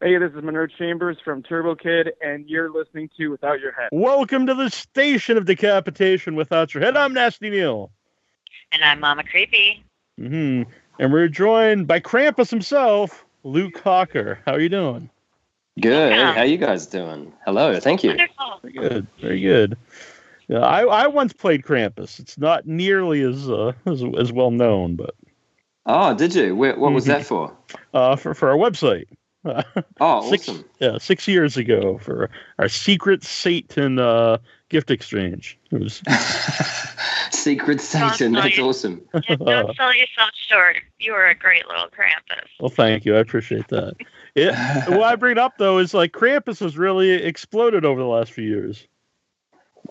Hey, this is Monroe Chambers from Turbo Kid, and you're listening to Without Your Head. Welcome to the station of decapitation without your head. I'm Nasty Neil. And I'm Mama Creepy. And we're joined by Krampus himself, Luke Hawker. How are you doing? Good. Hey, how you guys doing? Hello. Thank you. Wonderful. Very good. Very good. Yeah, I once played Krampus. It's not nearly as well known, but. Oh, did you? What was that for? For our website. Awesome. 6 years ago for our Secret Satan gift exchange. It was Secret Satan. That's awesome. Don't sell yourself short. You were a great little Krampus. Well, thank you. I appreciate that. What I bring it up though is like Krampus has really exploded over the last few years.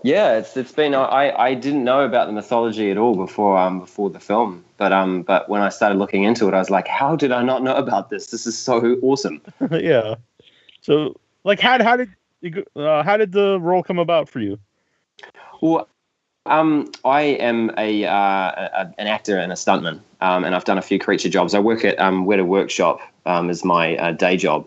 Yeah, it's been. I didn't know about the mythology at all before the film, but when I started looking into it, I was like, how did I not know about this? This is so awesome. Yeah. So, like, how did the role come about for you? Well, I am an actor and a stuntman, and I've done a few creature jobs. I work at WETA Workshop as my day job.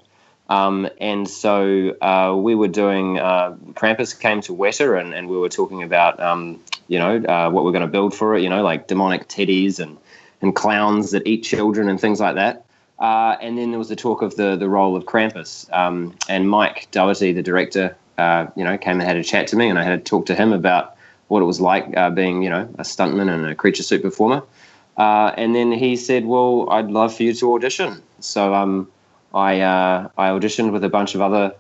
And so we were doing, Krampus came to WETA and we were talking about, what we're going to build for it, like demonic teddies and clowns that eat children and things like that. And then there was the talk of the role of Krampus. And Mike Doherty, the director, came and had a chat to me, and I had to talk to him about what it was like being, a stuntman and a creature suit performer. And then he said, well, I'd love for you to audition. So I auditioned with a bunch of other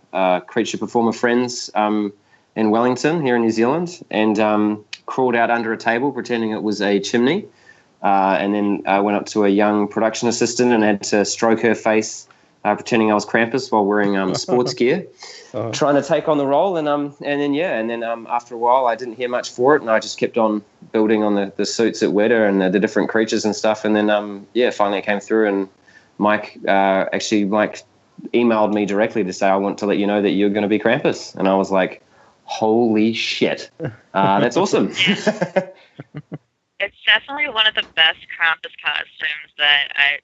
creature performer friends in Wellington here in New Zealand, and crawled out under a table pretending it was a chimney, and then I went up to a young production assistant and had to stroke her face pretending I was Krampus while wearing sports gear, trying to take on the role. And then after a while I didn't hear much for it, and I just kept on building on the suits at WETA and the different creatures and stuff. And then finally it came through, and Mike emailed me directly to say, I want to let you know that you're going to be Krampus. And I was like, holy shit. That's awesome. It's definitely one of the best Krampus costumes that I've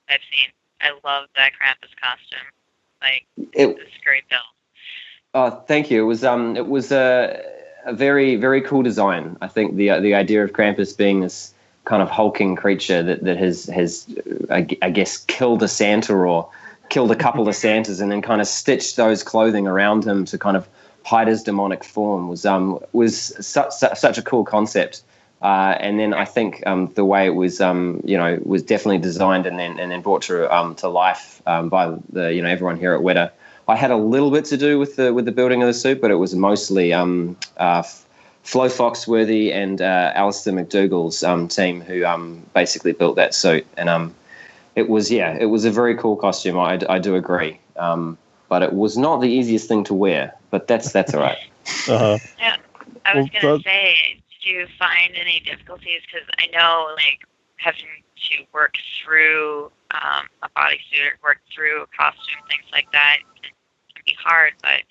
seen. I love that Krampus costume. It's a great build. Oh, thank you. It was a very, very cool design. I think the idea of Krampus being this kind of hulking creature that has I guess killed a Santa or killed a couple of Santas and then kind of stitched those clothing around him to kind of hide his demonic form was such a cool concept. And then I think the way it was was definitely designed and then brought to life by the everyone here at WETA. I had a little bit to do with the building of the suit, but it was mostly Flo Foxworthy and Alistair McDougall's team who basically built that suit. And it was a very cool costume. I do agree. But it was not the easiest thing to wear, but that's all right. Yeah, I was going to say, did you find any difficulties? Because I know, having to work through a bodysuit, work through a costume, things like that can be hard, but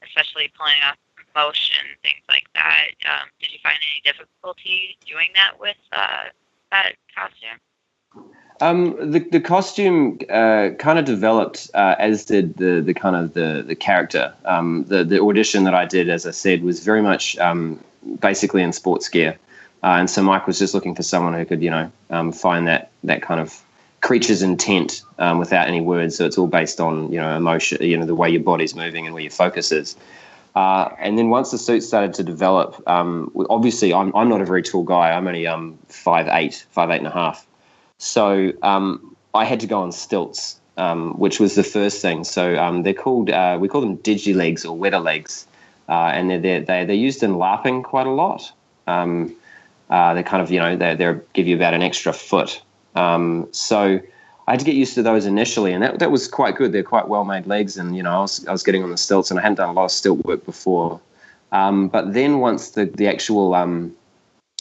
especially pulling off motion, things like that. Did you find any difficulty doing that with that costume? The costume kind of developed as did the kind of the character. The audition that I did, as I said, was very much basically in sports gear, and so Mike was just looking for someone who could find that kind of creature's intent without any words. So it's all based on emotion, the way your body's moving and where your focus is. And then once the suit started to develop, obviously I'm not a very tall guy. I'm only 5'8.5". So I had to go on stilts, which was the first thing. So they're called we call them digi-legs or WETA legs, and they're used in LARPing quite a lot. They kind of they give you about an extra foot. So I had to get used to those initially, and that was quite good. They're quite well-made legs, and I was getting on the stilts, and I hadn't done a lot of stilt work before. But then once the actual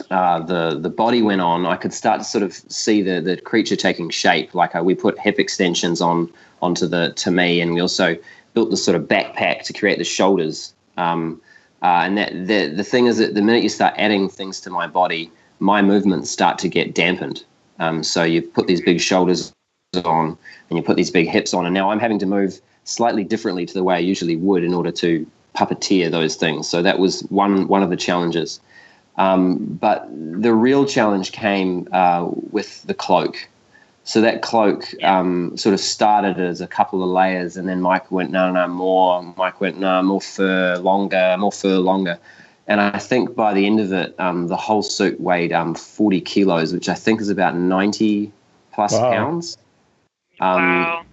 the body went on, I could start to sort of see the creature taking shape. Like we put hip extensions onto me, and we also built this sort of backpack to create the shoulders. And that the thing is that the minute you start adding things to my body, my movements start to get dampened. So you put these big shoulders on and you put these big hips on, and now I'm having to move slightly differently to the way I usually would in order to puppeteer those things. So that was one of the challenges. But the real challenge came with the cloak. So that cloak sort of started as a couple of layers, and then Mike went, no, more. Mike went, no, more fur, longer. And I think by the end of it, the whole suit weighed 40 kilos, which I think is about 90 plus pounds. Wow.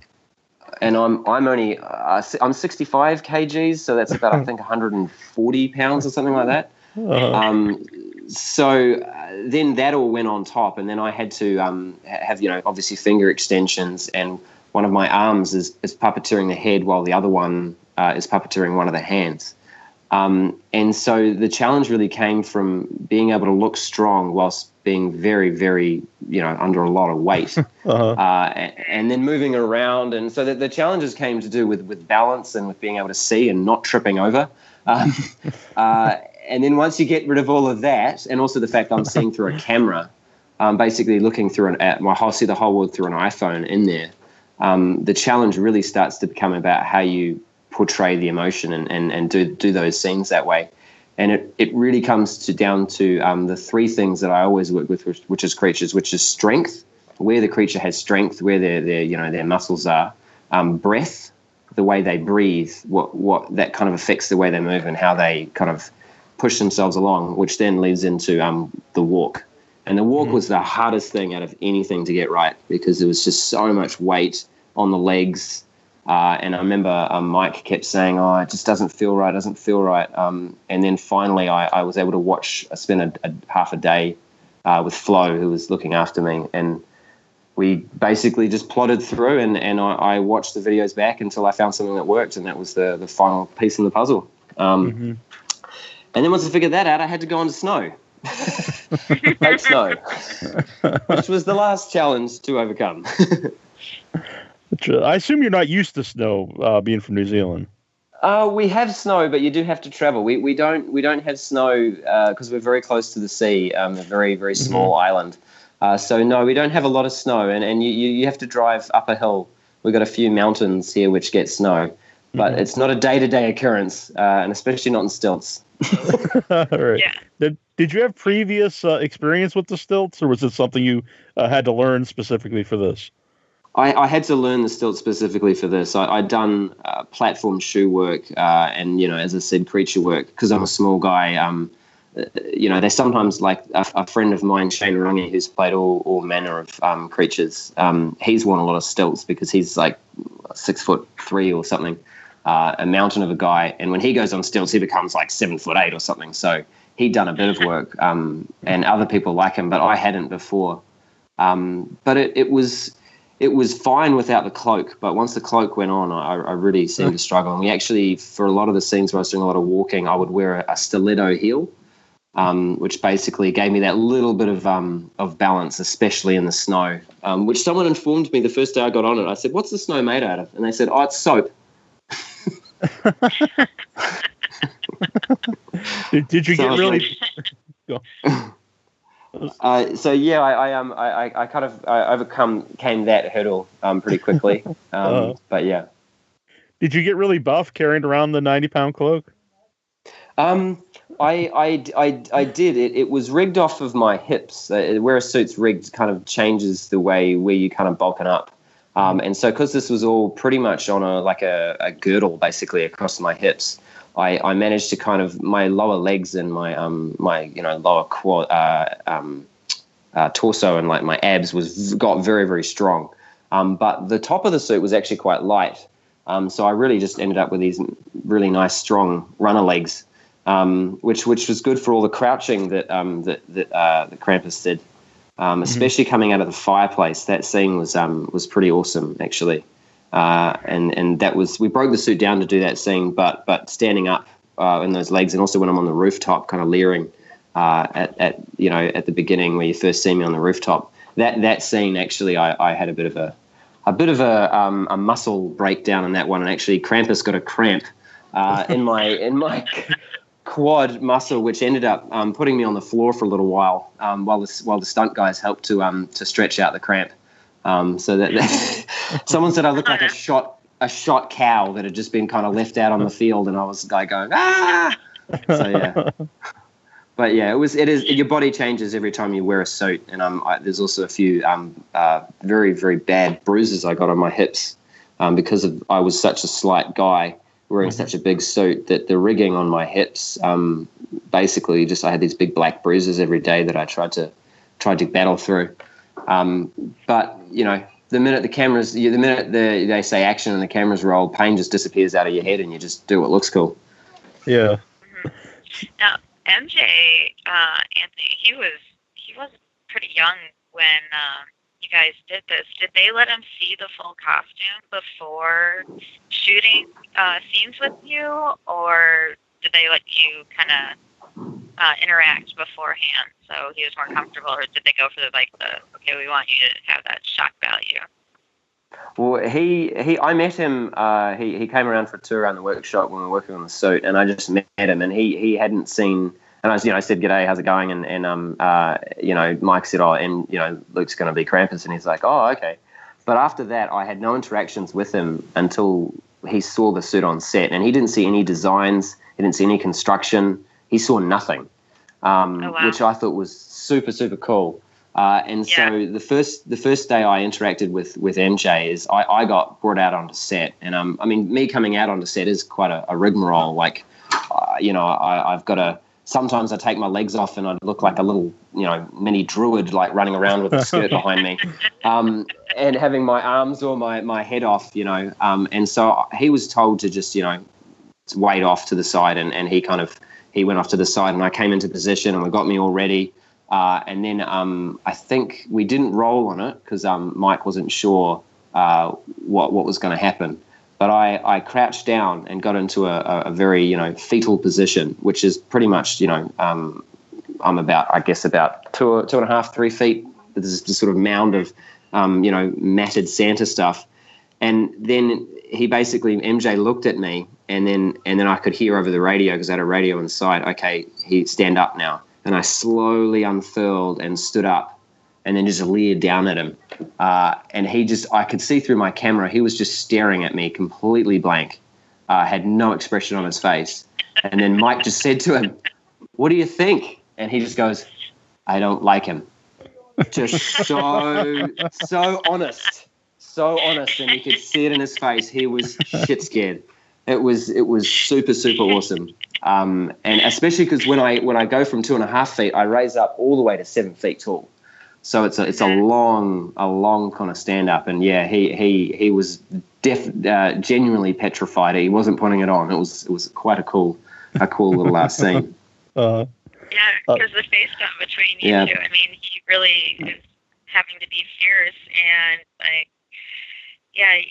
And I'm only I'm 65 kgs, so that's about I think 140 pounds or something like that. So then that all went on top, and then I had to have obviously finger extensions, and one of my arms is puppeteering the head while the other one is puppeteering one of the hands. And so the challenge really came from being able to look strong whilst being very, very, under a lot of weight, and then moving around. And so the challenges came to do with balance and with being able to see and not tripping over. And then once you get rid of all of that, and also the fact I'm seeing through a camera, basically looking through see the whole world through an iPhone in there, the challenge really starts to become about how you portray the emotion and do those scenes that way. And it really comes down to the three things that I always work with, which is creatures, which is strength, where the creature has strength, where their muscles are, breath, the way they breathe, what that kind of affects the way they move and how they kind of push themselves along, which then leads into the walk. And the walk was the hardest thing out of anything to get right, because there was just so much weight on the legs. And I remember Mike kept saying, it just doesn't feel right. And then finally I was able to spend a half a day with Flo, who was looking after me. And we basically just plodded through, and I watched the videos back until I found something that worked, and that was the final piece in the puzzle. And then once I figured that out, I had to go on to snow. Fake snow, which was the last challenge to overcome. I assume you're not used to snow, being from New Zealand. We have snow, but you do have to travel. We don't have snow because we're very close to the sea, a very, very small island. So no, we don't have a lot of snow, and you have to drive up a hill. We've got a few mountains here which get snow, but it's not a day-to-day occurrence, and especially not in stilts. Right. Yeah. Did you have previous experience with the stilts, or was it something you had to learn specifically for this? I had to learn the stilts specifically for this. I'd done platform shoe work and, as I said, creature work, because I'm a small guy. They sometimes, like a friend of mine, Shane Runge, who's played all manner of creatures, he's worn a lot of stilts because he's like 6'3" or something, a mountain of a guy. And when he goes on stilts, he becomes like 7'8" or something. So he'd done a bit of work and other people like him, but I hadn't before. But it was fine without the cloak, but once the cloak went on, I really seemed to struggle. And we actually, for a lot of the scenes where I was doing a lot of walking, I would wear a stiletto heel, which basically gave me that little bit of balance, especially in the snow, which someone informed me the first day I got on it. I said, "What's the snow made out of?" And they said, "Oh, it's soap." Did you get really... I kind of overcame that hurdle pretty quickly. But yeah. Did you get really buff carrying around the 90-pound cloak? I did. It was rigged off of my hips. Where a suit's rigged kind of changes the way where you kind of bulking up. And so because this was all pretty much on a girdle basically across my hips, I managed to kind of, my lower legs and my lower quad, torso and like my abs got very, very strong. But the top of the suit was actually quite light. So I really just ended up with these really nice, strong runner legs, which was good for all the crouching that Krampus did. Especially coming out of the fireplace. That scene was pretty awesome actually. And that was, we broke the suit down to do that scene, but standing up in those legs, and also when I'm on the rooftop kind of leering at the beginning where you first see me on the rooftop, that scene actually I had a bit of a muscle breakdown in that one, and actually Krampus got a cramp in my quad muscle, which ended up putting me on the floor for a little while while the stunt guys helped to stretch out the cramp. So that someone said I looked like a a shot cow that had just been kind of left out on the field, and I was like going, ah! So, yeah. But, yeah, it is. Your body changes every time you wear a suit, and there's also a few very, very bad bruises I got on my hips because I was such a slight guy wearing such a big suit that the rigging on my hips basically I had these big black bruises every day that I tried to battle through. But, you know, the minute they say action and the cameras roll, pain just disappears out of your head and you just do what looks cool. Yeah. Now, MJ, Anthony, he was pretty young when you guys did this. Did they let him see the full costume before shooting scenes with you, or did they let you kind of interact beforehand so he was more comfortable, or did they go for okay, we want you to have that shock value? Well, I met him. He came around for a tour around the workshop when we were working on the suit, and I just met him, and he hadn't seen. And I said, "G'day, how's it going?" And Mike said, "Oh, and Luke's going to be Krampus," and he's like, "Oh, okay." But after that, I had no interactions with him until he saw the suit on set, and he didn't see any designs. He didn't see any construction. He saw nothing, which I thought was super, super cool. So the first day I interacted with MJ is I got brought out onto set, and me coming out onto set is quite a rigmarole. Like, I've got to. Sometimes I take my legs off and I look like a little, mini druid, like running around with a skirt behind me, and having my arms or my head off, and so he was told to just, wait off to the side, and he went off to the side, and I came into position and we got me all ready. And then I think we didn't roll on it because Mike wasn't sure what was going to happen. But I crouched down and got into a very, fetal position, which is pretty much, I'm about 2.5, 3 feet. There's this sort of mound of, matted Santa stuff. And then MJ looked at me, and then I could hear over the radio, because I had a radio inside, okay, stand up now. And I slowly unfurled and stood up and then just leered down at him. And I could see through my camera, he was just staring at me completely blank, had no expression on his face. And then Mike just said to him, "What do you think?" And he just goes, "I don't like him." Just so honest. So honest. And you could see it in his face. He was shit scared. It was super, super awesome. And especially because when I go from 2.5 feet, I raise up all the way to 7 feet tall. So it's a long kind of stand up. And yeah, he was genuinely petrified. He wasn't putting it on. It was quite a cool little scene. Yeah, because the face down between you two. I mean, he really is having to be fierce, and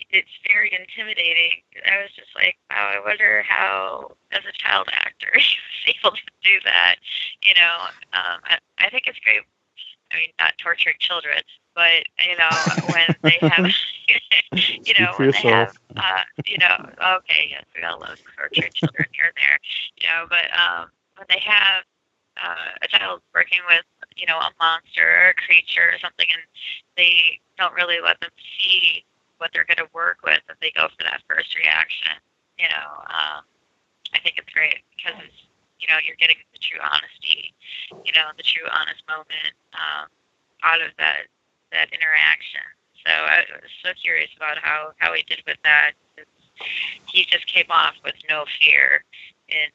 it's very intimidating. I was just like, wow, I wonder how, as a child actor, he was able to do that. I think it's great. I mean, not torturing children, but when they have, when they have, okay, yes, we all love torturing children here and there, but when they have a child working with, a monster or a creature or something, and they don't really let them see what they're going to work with, and they go for that first reaction. I think it's great because it's, you're getting the true honesty, the true honest moment out of that interaction. So I was so curious about how he did with that. He just came off with no fear in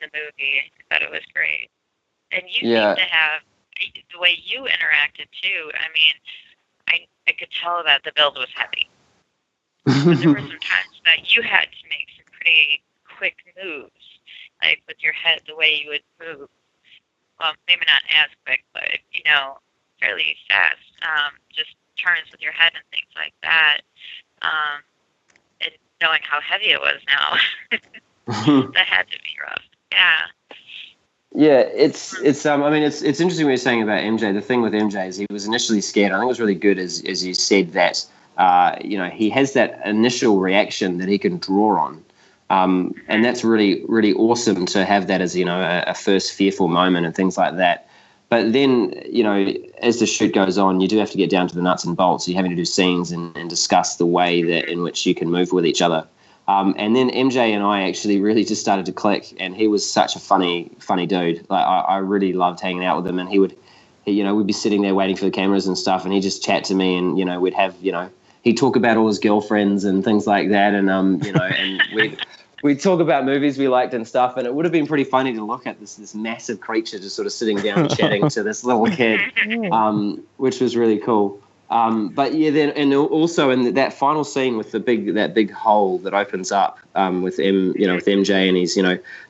the movie. I thought it was great. And you seem to have, the way you interacted too, I mean, I could tell that the build was heavy. But there were some times that you had to make some pretty quick moves, like with your head, the way you would move. Well, maybe not as quick, but, fairly fast. Just turns with your head and things like that. And knowing how heavy it was now, that had to be rough. Yeah. Yeah, it's interesting what you're saying about MJ. The thing with MJ is he was initially scared. I think it was really good as you said that, he has that initial reaction that he can draw on. And that's really, really awesome to have that as, a first fearful moment and things like that. But then, as the shoot goes on, you do have to get down to the nuts and bolts. You're having to do scenes and discuss the way that in which you can move with each other. And then MJ and I actually really just started to click, and he was such a funny dude. Like I really loved hanging out with him, and we'd be sitting there waiting for the cameras and stuff, and he'd just chat to me, and we'd have he'd talk about all his girlfriends and things like that, and and we'd talk about movies we liked and stuff, and it would have been pretty funny to look at this massive creature just sort of sitting down chatting to this little kid, which was really cool. But yeah, then and also in that final scene with that big hole that opens up with MJ, and he's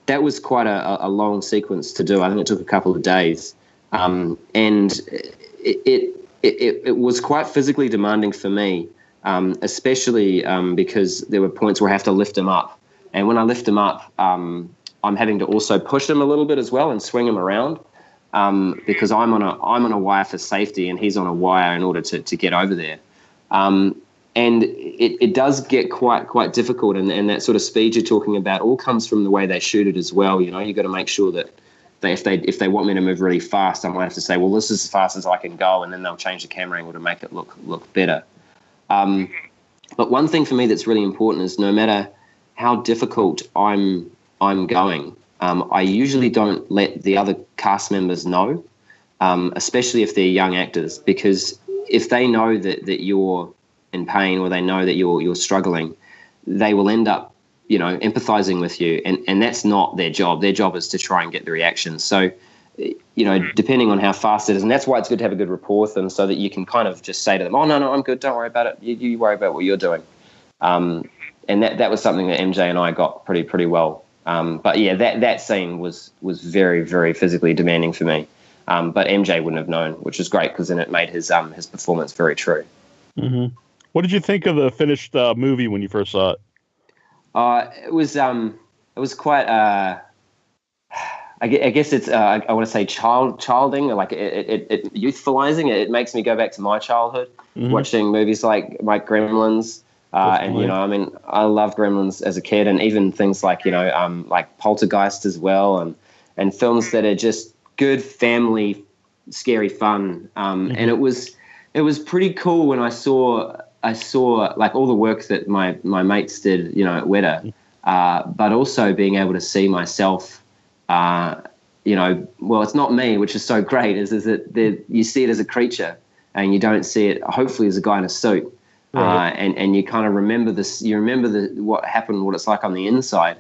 that was quite a long sequence to do. I think it took a couple of days, and it was quite physically demanding for me, especially because there were points where I have to lift him up, and when I lift him up, I'm having to also push him a little bit as well and swing him around. Because I'm on a wire for safety and he's on a wire in order to get over there, and it does get quite difficult. And that sort of speed you're talking about all comes from the way they shoot it as well. You got to make sure that if they want me to move really fast, I might have to say, well, this is as fast as I can go, and then they'll change the camera angle to make it look better. But one thing for me that's really important is no matter how difficult I'm going. I usually don't let the other cast members know, especially if they're young actors, because if they know that you're in pain or they know that you're struggling, they will end up, empathizing with you, and that's not their job. Their job is to try and get the reaction. So, depending on how fast it is, and that's why it's good to have a good rapport with them, so that you can kind of just say to them, "Oh no, I'm good. Don't worry about it. You worry about what you're doing." And that was something that MJ and I got pretty well. But yeah, that scene was very, very physically demanding for me. But MJ wouldn't have known, which was great because then it made his performance very true. Mm-hmm. What did you think of the finished movie when you first saw it? It was quite. I guess it's I want to say childing, like it youthfulizing. It makes me go back to my childhood, watching movies like Gremlins. And I loved Gremlins as a kid, and even things like like Poltergeist as well, and films that are just good family scary fun. And it was pretty cool when I saw like all the work that my mates did, at WETA, but also being able to see myself. Well, it's not me, which is so great. Is that you see it as a creature, and you don't see it hopefully as a guy in a suit. Right. And you kind of remember this. You remember what happened, what it's like on the inside,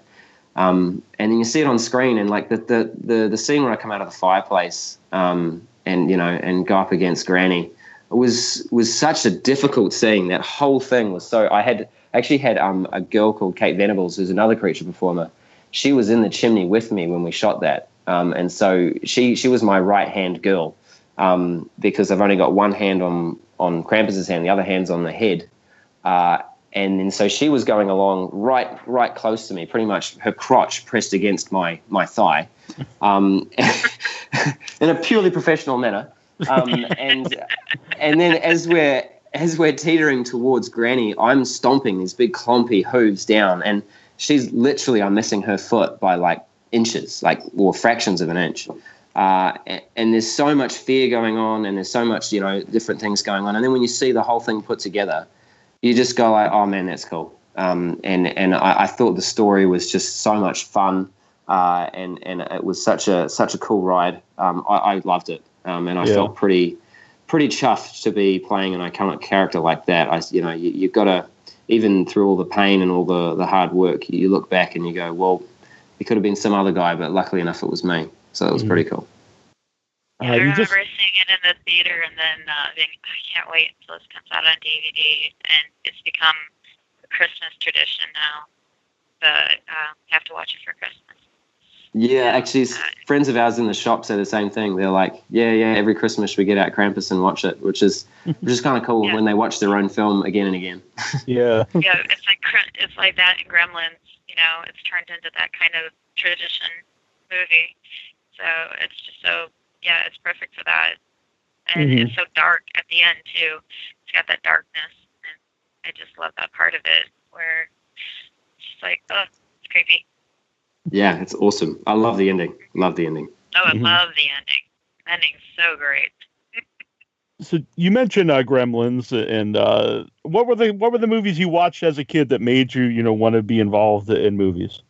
and then you see it on screen. And like the scene where I come out of the fireplace, and go up against Granny, was such a difficult scene. That whole thing was so. I actually had a girl called Kate Venables, who's another creature performer. She was in the chimney with me when we shot that, and so she was my right hand girl, because I've only got one hand on Krampus's hand, the other hand's on the head, and then so she was going along right close to me, pretty much her crotch pressed against my thigh, in a purely professional manner, and then as we're teetering towards Granny, I'm stomping these big clumpy hooves down, and I'm missing her foot by like inches, or fractions of an inch. And there's so much fear going on, and there's so much, different things going on. And then when you see the whole thing put together, you just go like, oh man, that's cool. And I thought the story was just so much fun. And it was such a cool ride. I loved it. And I felt pretty chuffed to be playing an iconic character like that. You've got to, even through all the pain and all the hard work, you look back and you go, well, it could have been some other guy, but luckily enough, it was me. So it was pretty cool. I remember seeing it in the theater and then being, I can't wait until this comes out on DVD. And it's become a Christmas tradition now. But you have to watch it for Christmas. Yeah, actually, friends of ours in the shop say the same thing. They're like, yeah, every Christmas we get out Krampus and watch it, which is kind of cool when they watch their own film again and again. Yeah, it's like that in Gremlins. It's turned into that kind of tradition movie. So it's just it's perfect for that. And it's so dark at the end, too. It's got that darkness, and I just love that part of it, where it's just like, oh, it's creepy. Yeah, it's awesome. I love the ending. Oh, I love the ending. ending's so great. So you mentioned Gremlins, and what were the movies you watched as a kid that made you want to be involved in movies?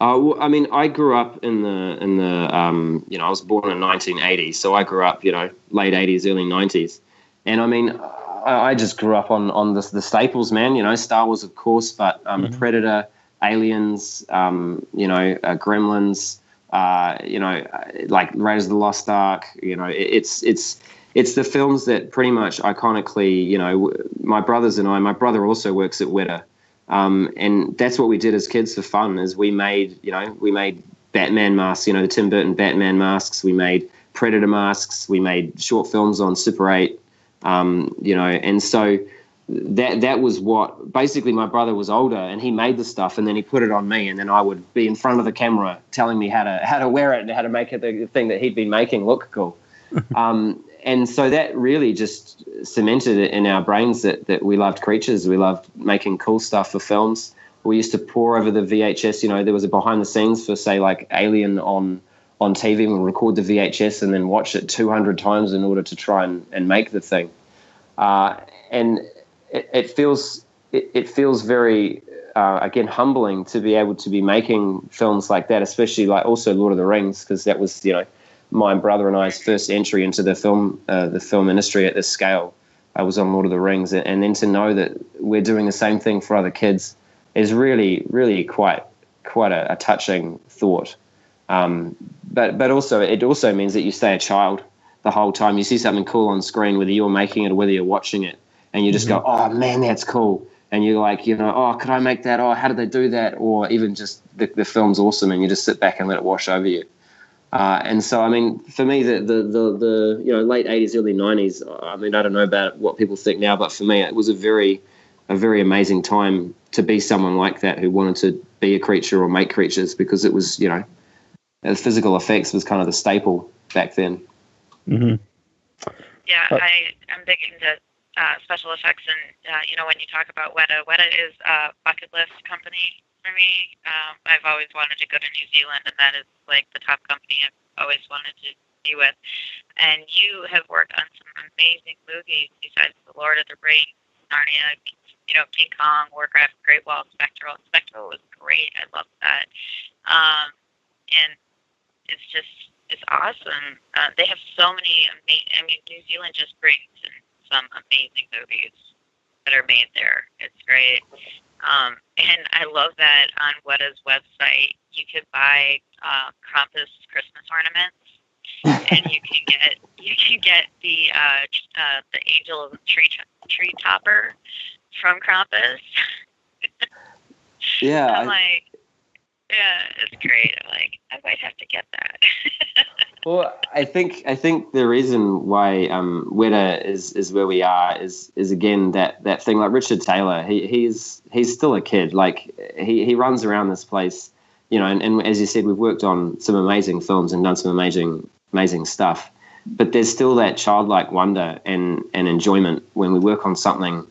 Well, I mean, I grew up in the I was born in 1980, so I grew up late 80s, early 90s, and I mean, I just grew up on the staples, man. Star Wars, of course, but Predator, Aliens, Gremlins, like Raiders of the Lost Ark. It's the films that pretty much iconically, my brothers and my brother also works at WETA. And that's what we did as kids for fun is we made Batman masks, the Tim Burton Batman masks. We made Predator masks. We made short films on Super 8, and so that was what basically my brother was older and he made the stuff and then he put it on me and then I would be in front of the camera telling me how to wear it and how to make it the thing that he'd been making look cool. And so that really just cemented it in our brains that we loved creatures. We loved making cool stuff for films. We used to pore over the VHS. There was a behind the scenes for, say, like Alien on TV. We'd record the VHS and then watch it 200 times in order to try and make the thing. And it feels very, again, humbling to be able to be making films like that, especially like also Lord of the Rings, because that was, my brother and I's first entry into the film industry at this scale. I was on Lord of the Rings, and then to know that we're doing the same thing for other kids is really, really quite a touching thought. But also it also means that you stay a child the whole time. You see something cool on screen, whether you're making it or whether you're watching it, and you just go, "Oh man, that's cool." And you're like, "Oh, could I make that? Oh, how did they do that?" Or even just the film's awesome, and you just sit back and let it wash over you. And so, I mean, for me, the late 80s, early 90s, I mean, I don't know about what people think now, but for me, it was a very amazing time to be someone like that who wanted to be a creature or make creatures, because it was, the physical effects was kind of the staple back then. Mm-hmm. Yeah, I'm big into special effects, and, when you talk about WETA is a bucket list company for me. I've always wanted to go to New Zealand, and that is like the top company I've always wanted to be with. And you have worked on some amazing movies besides The Lord of the Rings, Narnia, King Kong, Warcraft, Great Wall, Spectral. Spectral was great. I loved that. And it's awesome. They have so many New Zealand just brings in some amazing movies that are made there. It's great. And I love that on WETA's website you could buy KRAMPUS Christmas ornaments, and you can get the angel of the tree topper from KRAMPUS. Yeah, it's great. I'm like, I might have to get that. Well, I think the reason why WETA is where we are is again that thing, like Richard Taylor. He's still a kid. Like he runs around this place, and as you said, we've worked on some amazing films and done some amazing stuff. But there's still that childlike wonder and enjoyment when we work on something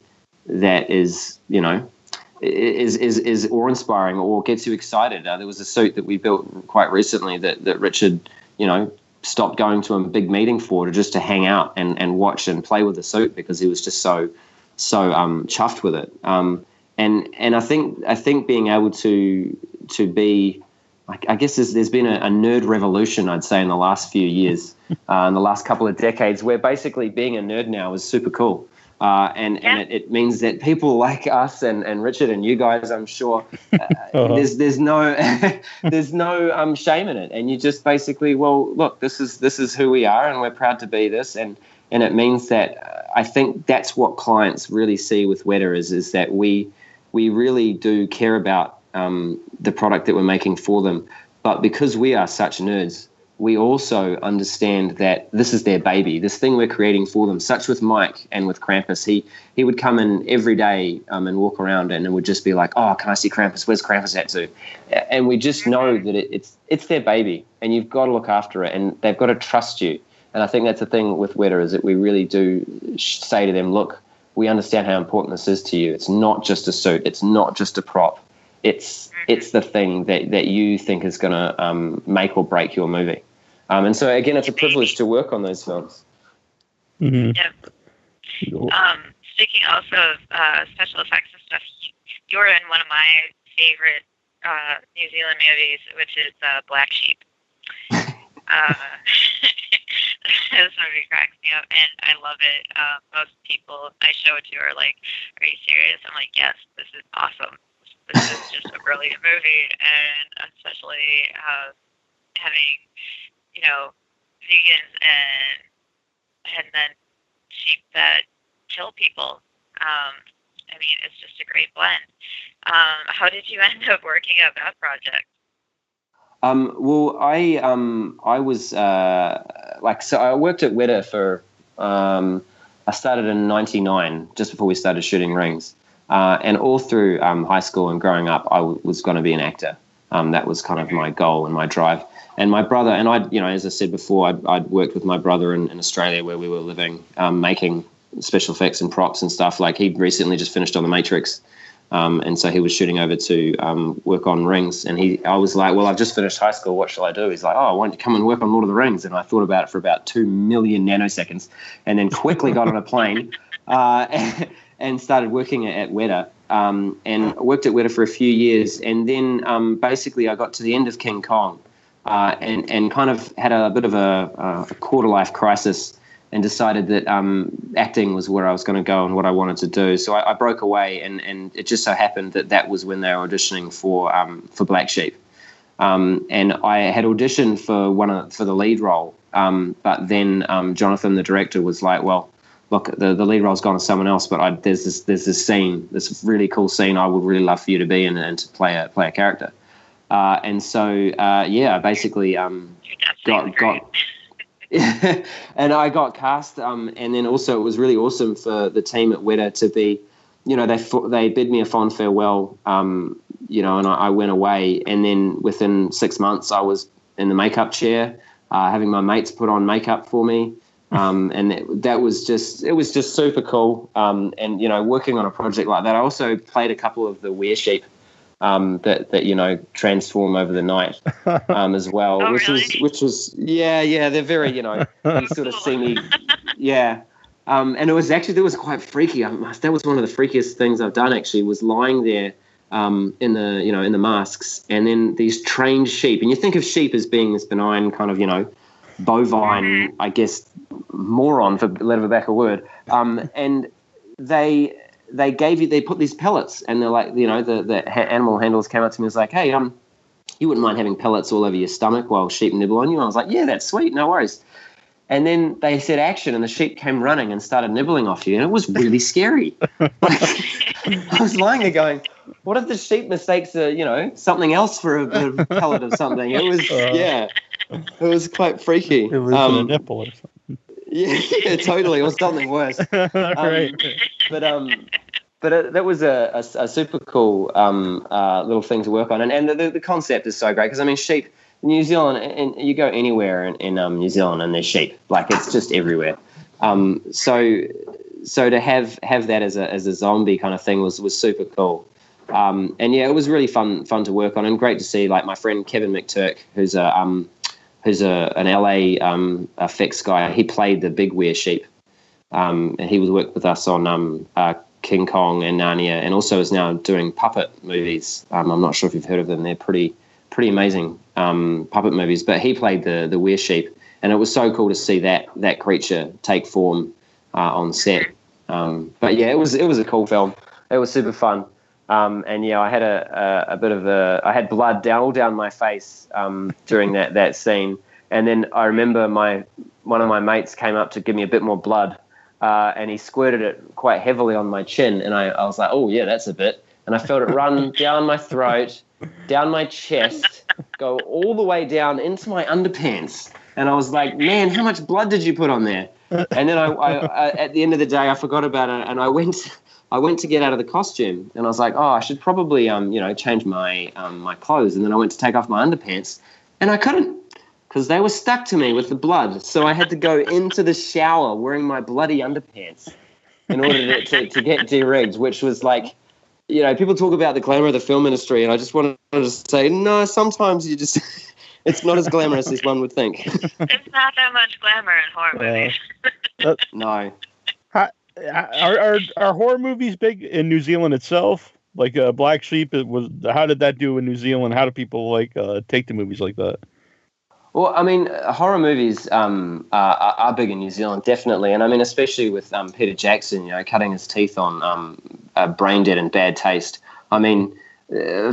that is awe-inspiring or gets you excited. There was a suit that we built quite recently that Richard, stopped going to a big meeting for just to hang out and watch and play with the suit because he was just so chuffed with it. And I think being able to be, I guess there's been a nerd revolution, I'd say, in the last few years, in the last couple of decades, where basically being a nerd now is super cool. And it means that people like us and Richard and you guys, I'm sure, there's no shame in it, and you just basically, well, look, this is who we are, and we're proud to be this, and it means that I think that's what clients really see with WETA is that we really do care about the product that we're making for them, but because we are such nerds, we also understand that this is their baby, this thing we're creating for them. Such with Mike and with Krampus. He would come in every day and walk around and it would just be like, oh, can I see Krampus? Where's Krampus at to? And we just know that it's their baby and you've got to look after it and they've got to trust you. And I think that's the thing with WETA is that we really do say to them, look, we understand how important this is to you. It's not just a suit. It's not just a prop. It's the thing that you think is going to make or break your movie. And so again, it's a privilege to work on those films. Mm-hmm. Yeah. Speaking also of special effects and stuff, you were in one of my favorite New Zealand movies, which is Black Sheep. This movie cracks me up, and I love it. Most people I show it to are like, "Are you serious?" I'm like, "Yes, this is awesome. This is just a brilliant movie," and especially having, vegans and then sheep that kill people. It's just a great blend. How did you end up working on that project? Well, I was so I worked at WETA for I started in '99, just before we started shooting Rings, and all through high school and growing up, I was going to be an actor. That was kind of my goal and my drive. And my brother and I, as I said before, I'd worked with my brother in Australia where we were living, making special effects and props and stuff. Like, he'd recently just finished on The Matrix. And so he was shooting over to work on Rings. And I was like, well, I've just finished high school. What shall I do? He's like, oh, why don't you come and work on Lord of the Rings? And I thought about it for about 2 million nanoseconds and then quickly got on a plane and started working at WETA. And worked at WETA for a few years. And then basically I got to the end of King Kong and kind of had a bit of a quarter-life crisis and decided that acting was where I was going to go and what I wanted to do. So I broke away, and it just so happened that was when they were auditioning for Black Sheep. And I had auditioned for the lead role, but then Jonathan, the director, was like, well, look, the lead role's gone to someone else, but there's this scene, this really cool scene I would really love for you to be in and to play a character. And so, I basically got and I got cast, and then also it was really awesome for the team at WETA to be, they bid me a fond farewell, and I went away, and then within 6 months I was in the makeup chair, having my mates put on makeup for me, and it was just super cool, and working on a project like that. I also played a couple of the were sheep that transform over the night as well. Oh, which was they're very you sort of see me and it was quite freaky. That was one of the freakiest things I've done, actually, was lying there in the masks, and then these trained sheep, and you think of sheep as being this benign kind of bovine, I guess, moron, for lack of a better word, and they put these pellets, and they're like, the animal handlers came up to me and was like, hey, you wouldn't mind having pellets all over your stomach while sheep nibble on you? And I was like, yeah, that's sweet, no worries. And then they said action, and the sheep came running and started nibbling off you, and it was really scary. I was lying there going, what if the sheep mistakes something else for a pellet of something? It was it was quite freaky. It was a nipple or something. Yeah, totally. It was something worse. Right. But that was a super cool little thing to work on, and the concept is so great, because sheep in New Zealand, and you go anywhere in New Zealand and there's sheep, like, it's just everywhere. So to have that as a zombie kind of thing was super cool. It was really fun to work on, and great to see, like, my friend Kevin McTurk, who's an LA effects guy. He played the big were sheep, and he was worked with us on King Kong and Narnia, and also is now doing puppet movies. I'm not sure if you've heard of them. They're pretty amazing puppet movies. But he played the were sheep, and it was so cool to see that creature take form on set. It was a cool film. It was super fun. I had I had blood all down my face during that scene, and then I remember one of my mates came up to give me a bit more blood, and he squirted it quite heavily on my chin, and I was like, oh yeah, that's a bit, and I felt it run down my throat, down my chest, go all the way down into my underpants, and I was like, man, how much blood did you put on there? And then I at the end of the day I forgot about it, and I went to get out of the costume, and I was like, oh, I should probably, change my my clothes. And then I went to take off my underpants, and I couldn't, because they were stuck to me with the blood. So I had to go into the shower wearing my bloody underpants in order to get de-rigged, which was like, people talk about the glamour of the film industry, and I just wanted to say, no, sometimes you just It's not as glamorous as one would think. There's not that much glamour in horror movies. No. Are horror movies big in New Zealand itself? Like Black Sheep, how did that do in New Zealand? How do people take to movies like that? Well, I mean, horror movies are big in New Zealand, definitely, and I mean, especially with Peter Jackson, cutting his teeth on Brain Dead and Bad Taste. I mean,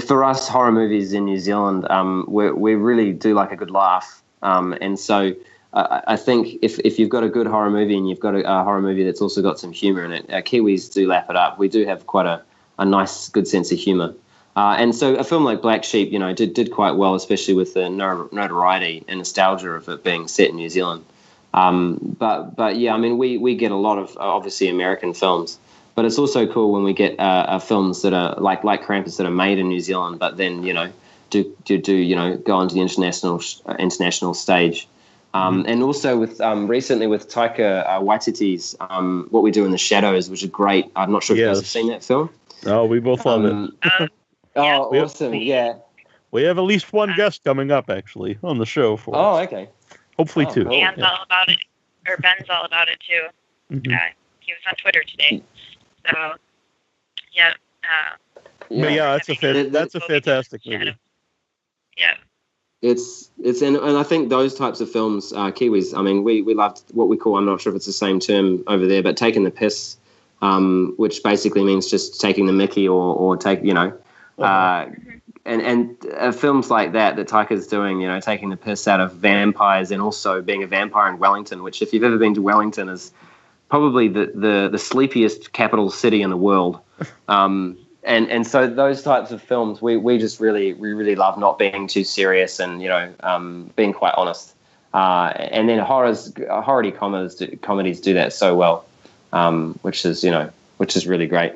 for us, horror movies in New Zealand, we really do like a good laugh, and so I think if you've got a good horror movie and you've got a horror movie that's also got some humour in it, Kiwis do lap it up. We do have quite a nice, good sense of humour. And so a film like Black Sheep, did quite well, especially with the notoriety and nostalgia of it being set in New Zealand. But yeah, I mean, we get a lot of obviously American films, but it's also cool when we get films that are like Krampus that are made in New Zealand, but then do go onto the international stage. And also with recently with Taika Waititi's What We Do in the Shadows, which is great. I'm not sure if you guys have seen that film. Oh, we both love it. Oh, awesome! Yeah, we have at least one guest coming up actually on the show for. Oh, okay. Hopefully two. Cool. Dan's all about it, or Ben's all about it too. Mm-hmm. He was on Twitter today. So, yeah. That's a fantastic movie. Yeah. It's and I think those types of films, Kiwis. I mean, we loved what we call. I'm not sure if it's the same term over there, but taking the piss. Which basically means just taking the mickey or take, and films like that Taika's doing, taking the piss out of vampires and also being a vampire in Wellington, which if you've ever been to Wellington is probably the sleepiest capital city in the world. And so those types of films, we just really love not being too serious and, being quite honest. And then horror comedies do that so well. Which is really great.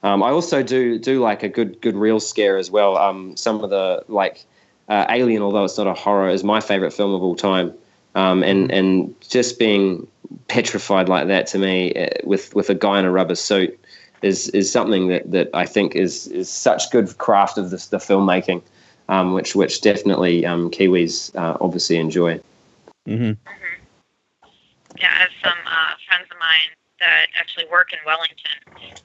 I also do like a good real scare as well. Some of the Alien, although it's not a horror, is my favorite film of all time. And just being petrified like that to me with a guy in a rubber suit is something that I think is such good craft of the filmmaking, which definitely Kiwis obviously enjoy. Mm-hmm. Yeah, I have some friends of mine that actually work in Wellington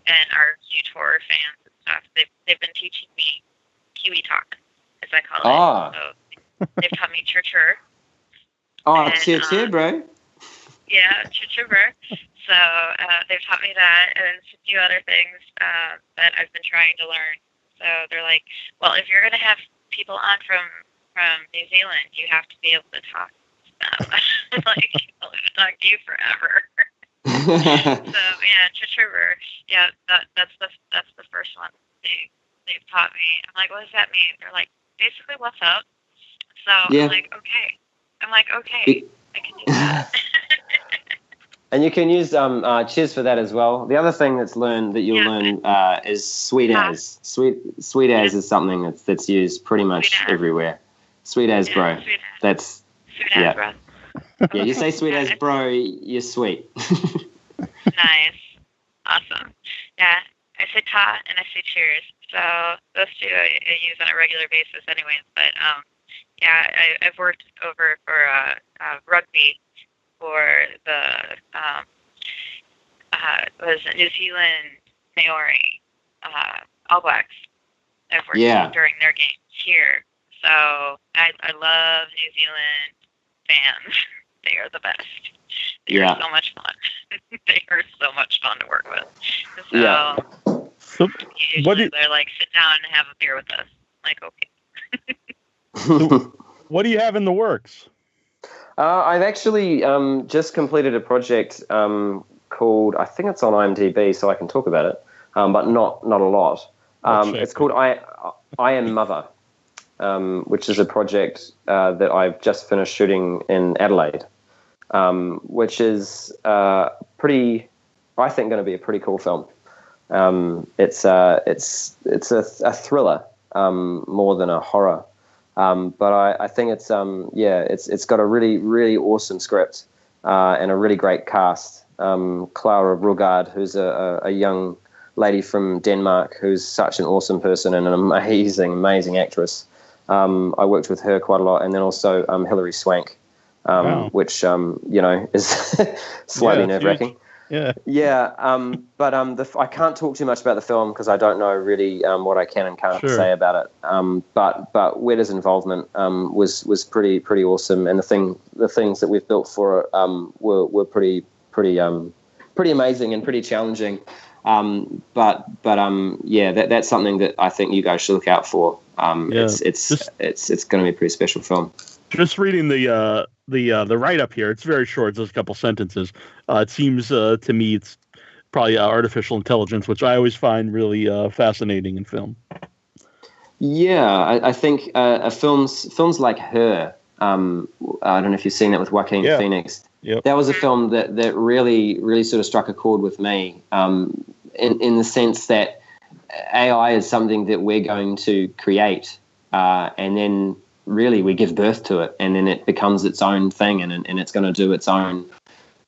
and are huge horror fans and stuff. They've been teaching me Kiwi talk, as I call it. So they've taught me churcher. Oh, cheer, bro. Yeah, churcher, bro. So they've taught me that and a few other things that I've been trying to learn. So they're like, well, if you're going to have people on from New Zealand, you have to be able to talk to them. Like, I'll talk to you forever. So yeah, Chichiver. Yeah, that's the first one they've taught me. I'm like, what does that mean? They're like, basically, what's up? So yeah. I'm like, okay, I can do that. And you can use cheers for that as well. The other thing you'll learn is sweet as. Sweet as is something that's used pretty much everywhere. Sweet as, bro. Sweet as. That's sweet as, bro. Yeah, you say sweet as, bro, you're sweet. Nice. Awesome. Yeah, I say ta and I say cheers. So those two I use on a regular basis anyways. But, I've worked over for rugby for the New Zealand Maori All Blacks. I've worked during their games here. So I love New Zealand fans. They are the best. They are so much fun. They are so much fun to work with. So usually they're like, sit down and have a beer with us. I'm like, okay. So what do you have in the works? I've actually just completed a project called, I think it's on IMDb, so I can talk about it, but not a lot. It's called I Am Mother, which is a project that I've just finished shooting in Adelaide, which is I think, going to be a pretty cool film. It's a thriller more than a horror. But I think it's got a really, really awesome script and a really great cast. Clara Rugard, who's a young lady from Denmark who's such an awesome person and an amazing, amazing actress. I worked with her quite a lot, and then also Hilary Swank, which is slightly nerve-wracking. Yeah. But I can't talk too much about the film because I don't know really what I can and can't say about it. But WETA's involvement was pretty awesome, and the things that we've built for it were pretty amazing and pretty challenging. That's something that I think you guys should look out for. It's going to be a pretty special film. Just reading the write-up here, it's very short, just a couple sentences. It seems to me it's probably artificial intelligence, which I always find really fascinating in film. Yeah, I think films like Her, I don't know if you've seen that with Joaquin Phoenix. Yep. That was a film that really sort of struck a chord with me, in the sense that AI is something that we're going to create, and then really we give birth to it, and then it becomes its own thing, and it's going to do its own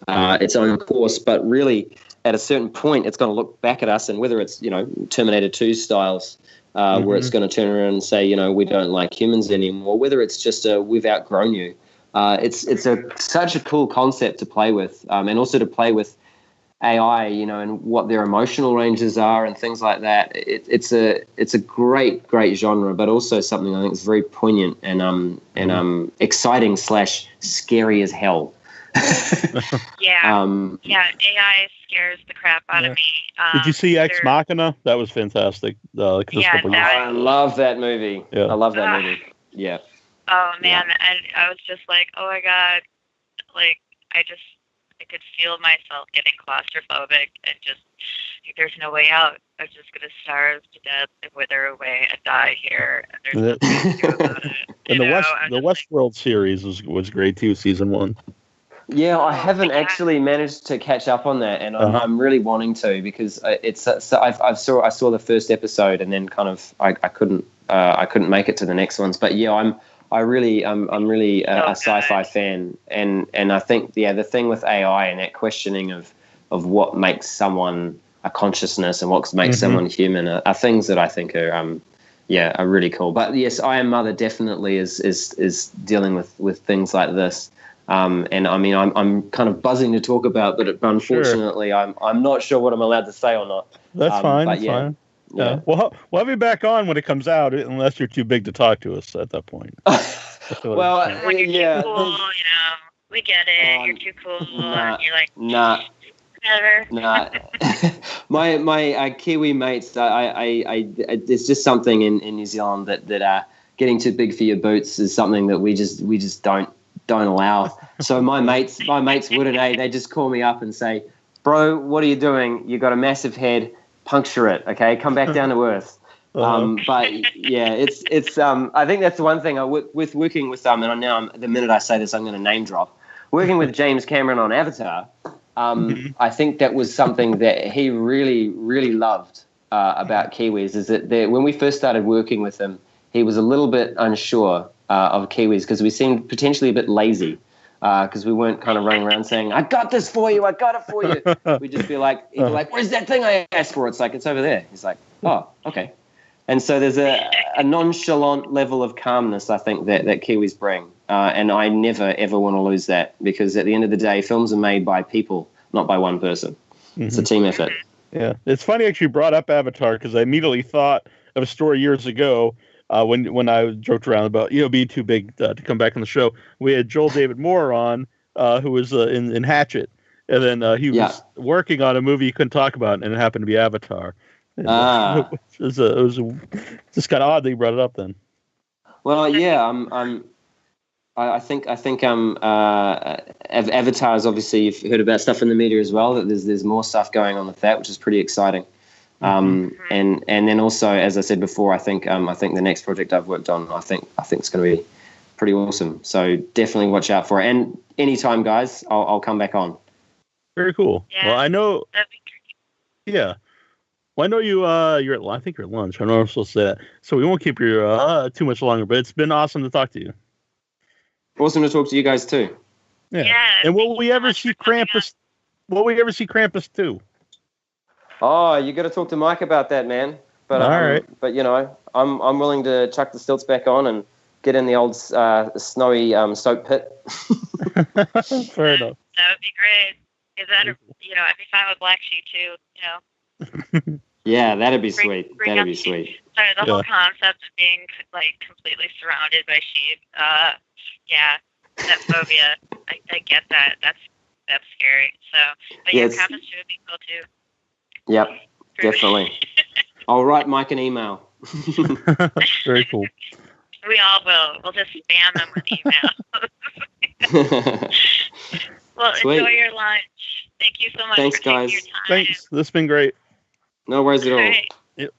course. But really, at a certain point, it's going to look back at us, and whether it's Terminator 2 styles, where it's going to turn around and say, we don't like humans anymore, whether it's just we've outgrown you. It's such a cool concept to play with, and also to play with AI, and what their emotional ranges are and things like that. It's a great genre, but also something I think is very poignant and exciting / scary as hell. AI scares the crap out of me. Did you see Ex Machina? That was fantastic. I love that movie. Yeah. I love that movie. Yeah. Oh man, and I was just like, oh my god, like I could feel myself getting claustrophobic and just like, there's no way out. I'm just gonna starve to death and wither away and die here. And there's nothing to do about it. And the Westworld series was great too, season 1. Yeah, I haven't actually managed to catch up on that, and I'm really wanting to, because it's I saw the first episode, and then kind of I couldn't make it to the next ones. But yeah, I'm really a sci-fi fan, and I think the thing with AI and that questioning of what makes someone a consciousness and what makes someone human are things that I think are really cool. But yes, I Am Mother definitely is dealing with things like this. And I mean, I'm kind of buzzing to talk about, but unfortunately, I'm not sure what I'm allowed to say or not. That's fine. That's fine. Yeah. We'll have you back on when it comes out, unless you're too big to talk to us at that point. Well, when you're too cool, we get it. You're too cool, and you're like, whatever. Nah. my Kiwi mates, there's just something in New Zealand that getting too big for your boots is something that we just don't allow. So my mates wouldn't. They just call me up and say, "Bro, what are you doing? You got a massive head. Puncture it, okay? Come back down to earth." But yeah, it's I think that's the one thing with working with and now the minute I say this, I'm going to name drop. Working with James Cameron on Avatar, I think that was something that he really, really loved about Kiwis, is that when we first started working with him, he was a little bit unsure of Kiwis because we seemed potentially a bit lazy. Because we weren't kind of running around saying, "I got this for you, I got it for you." We'd just be like, "Where's that thing I asked for?" It's like, "It's over there." He's like, "Oh, okay." And so there's a nonchalant level of calmness, I think, that Kiwis bring. And I never, ever want to lose that, because at the end of the day, films are made by people, not by one person. It's a team effort. Yeah. It's funny actually you brought up Avatar, because I immediately thought of a story years ago when I joked around about being too big to come back on the show. We had Joel David Moore on, who was in Hatchet, and then he was working on a movie he couldn't talk about, and it happened to be Avatar. And, it was just kind of odd that you brought it up then. Well, yeah, I think Avatar is, obviously you've heard about stuff in the media as well, that there's more stuff going on with that, which is pretty exciting. And then also, as I said before, I think the next project I've worked on, I think it's going to be pretty awesome. So definitely watch out for it. And anytime, guys, I'll come back on. Very cool. Yeah, well, I know. That'd be great. Yeah. Well, I know you. I think you're at lunch. I don't know if I'm supposed to say that, so we won't keep you too much longer. But it's been awesome to talk to you. Awesome to talk to you guys too. Yeah. And will we ever see Krampus? Will we ever see Krampus too? Oh, you got to talk to Mike about that, man. But All right. But I'm willing to chuck the stilts back on and get in the old snowy soap pit. Fair enough. That would be great. Is that I'd be fine with Black Sheep too. Yeah, that'd be Bring sweet. out That'd be the sweet. Sorry, the whole concept of being like completely surrounded by sheep. Yeah, that phobia. I get that. That's scary. So, but Yeah, Krampus would be cool too. Yep, definitely. I'll write Mike an email. Very cool. We all will. We'll just spam them with emails. Well, Sweet. Enjoy your lunch. Thank you so much Thanks, for taking guys. your time. Thanks. This has been great. No worries at all. Right. Yep.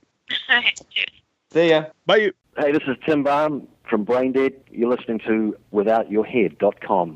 All right. Cheers. See ya. Bye. Hey, this is Tim Barham from Braindead. You're listening to withoutyourhead.com.